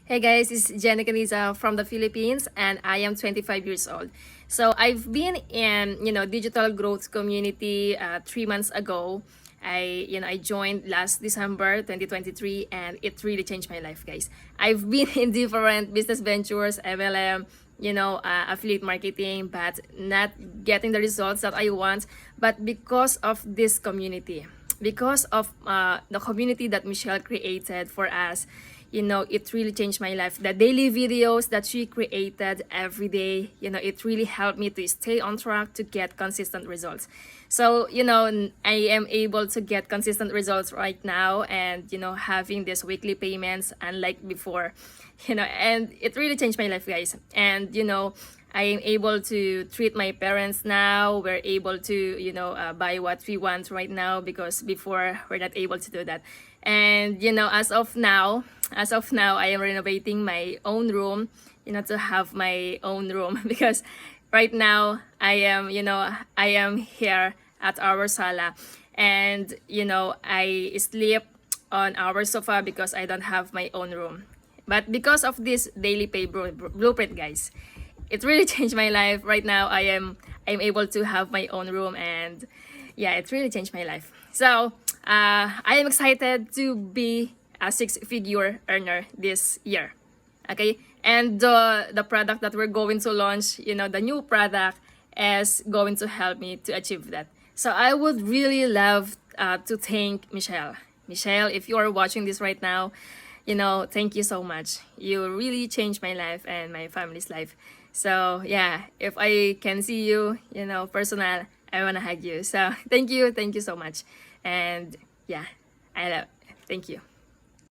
Hey guys, it's Jenny Caniza from the Philippines and I am 25 years old. So I've been in, digital growth community 3 months ago. I joined last December 2023 and it really changed my life, guys. I've been in different business ventures, MLM, affiliate marketing, but not getting the results that I want. But because of this community, because of the community that Michelle created for us, it really changed my life. The daily videos that she created every day, it really helped me to stay on track to get consistent results. So, I am able to get consistent results right now and, having these weekly payments unlike before, and it really changed my life, guys. And, I am able to treat my parents now. We're able to, buy what we want right now because before we're not able to do that. And, as of now, I am renovating my own room, to have my own room because right now I am here at our sala and, I sleep on our sofa because I don't have my own room. But because of this daily pay blueprint, guys, it really changed my life. Right now, I'm able to have my own room, and yeah, it really changed my life. So I am excited to be a six-figure earner this year. Okay, and the product that we're going to launch, the new product, is going to help me to achieve that. So I would really love to thank Michelle. Michelle, if you are watching this right now, thank you so much. You really changed my life and my family's life. So yeah, if I can see you, personal, I wanna hug you. So thank you so much. And yeah, I love. Thank you.